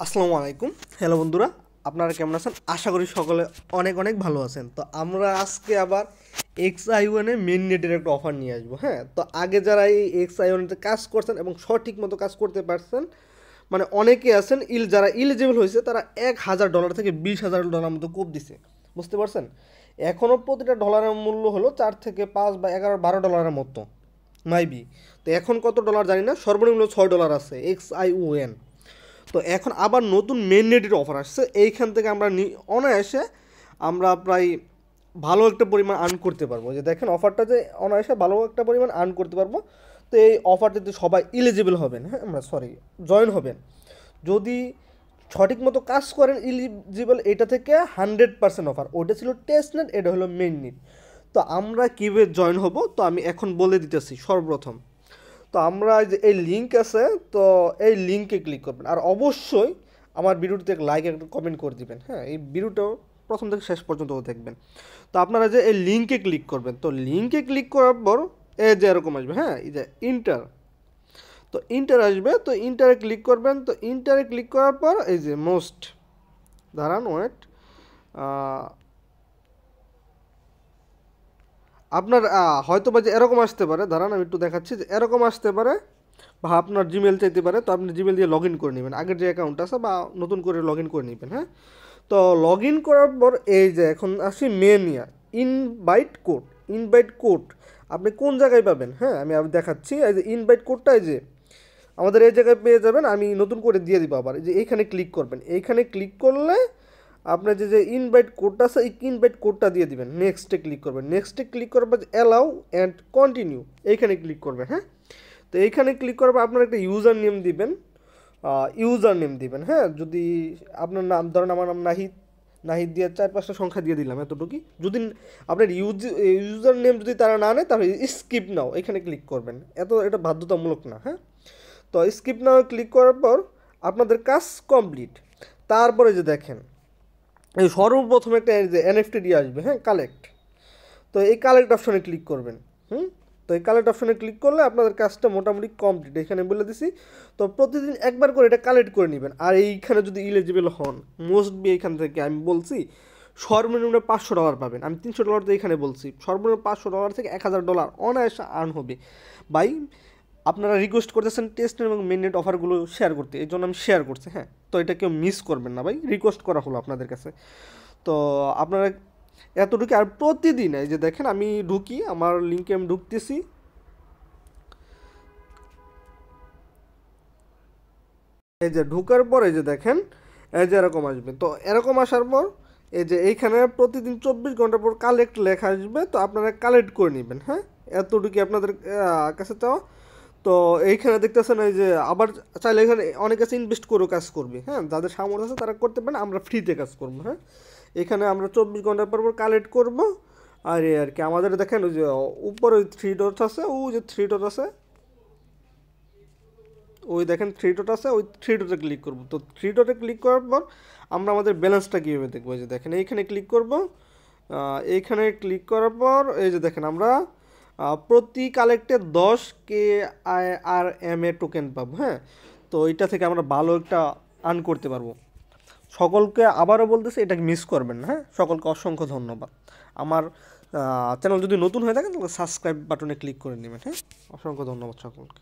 আসসালামু আলাইকুম। হ্যালো বন্ধুরা, আপনারা কেমন আছেন? আশা করি সকলে অনেক অনেক ভালো আছেন। তো আমরা আজকে আবার এক্সআই1-এ মেন নেটের একটা অফার নিয়ে আসবো। হ্যাঁ, তো আগে যারা এই এক্সআই1-তে কাজ করছেন এবং সঠিক মতো কাজ করতে পারছেন, মানে অনেকে আছেন যারা ইলিজিবল হয়েছে তারা $1,000 থেকে $20,000 মতো কোপ দিছে, বুঝতে পারছেন? এখনও প্রতিটা ডলারের মূল্য হলো 4 থেকে 5 বা 11-12 ডলারের মতো মাইবি। তো এখন কত ডলার জানি না, সর্বনিম্ন $6 আছে এক্সআইওএন। তো এখন আবার নতুন মেন নেটের অফার আসছে, এইখান থেকে আমরা অনায়াসে আমরা প্রায় ভালো একটা পরিমাণ আর্ন করতে পারবো। যে দেখেন অফারটা যে অনায়াসে ভালো একটা পরিমাণ আর্ন করতে পারবো। তো এই অফারটিতে সবাই এলিজিবল হবেন, হ্যাঁ আমরা জয়েন হবেন যদি সঠিক মতো কাজ করেন। এলিজিবল এটা থেকে 100% অফার। ওটা ছিল টেস্ট নেট, এটা হলো মেন নেট। তো আমরা কীভাবে জয়েন হব তো আমি এখন বলে দিতেছি। সর্বপ্রথম তো আমরা এই লিঙ্ক আছে, তো এই লিঙ্কে ক্লিক করবেন আর অবশ্যই আমার ভিডিওটিতে এক লাইক একটা কমেন্ট করে দিবেন। হ্যাঁ, এই ভিডিওটাও প্রথম থেকে শেষ পর্যন্ত দেখবেন। তো আপনারা যে এই লিঙ্কে ক্লিক করবেন, তো লিঙ্কে ক্লিক করার পর এই যে এরকম আসবে। হ্যাঁ, এই যে ইন্টার, তো ইন্টার আসবে। তো ইন্টারে ক্লিক করবেন। তো ইন্টারে ক্লিক করার পর এই যে মোস্ট, দাঁড়ান ওয়েট, আপনার হয়তো বা যে এরকম আসতে পারে, দাঁড়ান আমি একটু দেখাচ্ছি। যে এরকম আসতে পারে বা আপনার জিমেল চাইতে পারে। তো আপনি জিমেল দিয়ে লগ ইন করে নেবেন, আগের যে অ্যাকাউন্ট আছে বা নতুন করে লগ ইন করে নেবেন। হ্যাঁ, তো লগ ইন করার পর এই যে এখন আসি মেন ইনভাইট কোড আপনি কোন জায়গায় পাবেন? হ্যাঁ, আমি দেখাচ্ছি। এই যে ইনভাইট কোডটা এই যে আমাদের এই জায়গায় পেয়ে যাবেন। আমি নতুন করে দিয়ে দিব আবার। এই যে এইখানে ক্লিক করবেন। এইখানে ক্লিক করলে আপনার যে ইনভাইট কোডটা আছে, এই ইনভাইট কোডটা দিয়ে দিবেন। নেক্সটে ক্লিক করবেন। নেক্সটে ক্লিক করার পর অ্যালাউ অ্যান্ড কন্টিনিউ এইখানে ক্লিক করবেন। হ্যাঁ, তো এইখানে ক্লিক করার পর আপনার একটা ইউজার নেম দিবেন। হ্যাঁ, যদি আপনার নাম ধরেন আমার নাম নাহিদ, নাহিদ দিয়ে 4-5টা সংখ্যা দিয়ে দিলাম এতটুকুই। যদি আপনার ইউজার নেম যদি তারা না নেয় তাহলে স্কিপ নাও এখানে ক্লিক করবেন। এটা বাধ্যতামূলক না। হ্যাঁ, তো স্কিপ নাও ক্লিক করার পর আপনাদের কাজ কমপ্লিট। তারপরে যে দেখেন এই সর্বপ্রথম একটা যে এনএফটি দিয়ে আসবে। হ্যাঁ, কালেক্ট। তো এই কালেক্ট অপশনে ক্লিক করবেন। তো এই কালেক্ট অপশনে ক্লিক করলে আপনাদের কাজটা মোটামুটি কমপ্লিট। এখানে বলে দিছি। তো প্রতিদিন একবার করে এটা কালেক্ট করে নেবেন। আর এইখানে যদি ইলিজিবল হন, মোস্ট বি এইখান থেকে আমি বলছি সর্বনিম্ন $500 পাবেন। আমি $300 তো এখানে বলছি, সর্বনিম্ন $500 থেকে $1,000 অনায়াসে আর্ন হবে। বাই আপনারা রিকোয়েস্ট করতেছেন টেস্ট এবং মেননেট অফারগুলো শেয়ার করতে, এই জন্য আমি শেয়ার করছি। হ্যাঁ, তো এটা কেউ মিস করবেন না ভাই, রিকোয়েস্ট করা হলো আপনাদের কাছে। তো আপনারা এতটুকু। আর প্রতিদিন এই যে দেখেন আমি ঢুকি, আমার লিঙ্কে আমি ঢুকতেছি। এই যে ঢুকার পর এই যে দেখেন এই যে এরকম আসবে। তো এরকম আসার পর এই যে এইখানে প্রতিদিন 24 ঘন্টা পর কালেক্ট লেখা আসবে। তো আপনারা কালেক্ট করে নেবেন। হ্যাঁ, এতটুকু আপনাদের কাছে চাওয়া। তো এইখানে দেখতেছেন এই যে আবার চাইলে এখানে অনেক কাছে ইনভেস্ট করেও কাজ করবে। হ্যাঁ, যাদের সামর্থ্য আছে তারা করতে পারেন, আমরা ফ্রিতে কাজ করবো। হ্যাঁ, এখানে আমরা 24 ঘন্টা পর কালেক্ট করব। আর আর কি আমাদের দেখেন ওই যে উপরে ওই 3 ডট আছে, ওই যে 3 ডট আছে, ওই দেখেন 3 ডট আছে, ওই 3 ডটে ক্লিক করব। তো 3 ডটে ক্লিক করার পর আমরা আমাদের ব্যালেন্সটা কীভাবে দেখবো? এই যে দেখেন এইখানে ক্লিক করব। এইখানে ক্লিক করার পর এই যে দেখেন আমরা প্রতি কালেক্টে 10 KRMA টোকেন পাবো। হ্যাঁ, তো এইটা থেকে আমরা ভালো একটা আর্ন করতে পারবো। সকলকে আবারও বলতেছি এটা মিস করবেন না। হ্যাঁ, সকলকে অসংখ্য ধন্যবাদ। আমার চ্যানেল যদি নতুন হয়ে থাকে তাহলে সাবস্ক্রাইব বাটনে ক্লিক করে নেবেন। হ্যাঁ, অসংখ্য ধন্যবাদ সকলকে।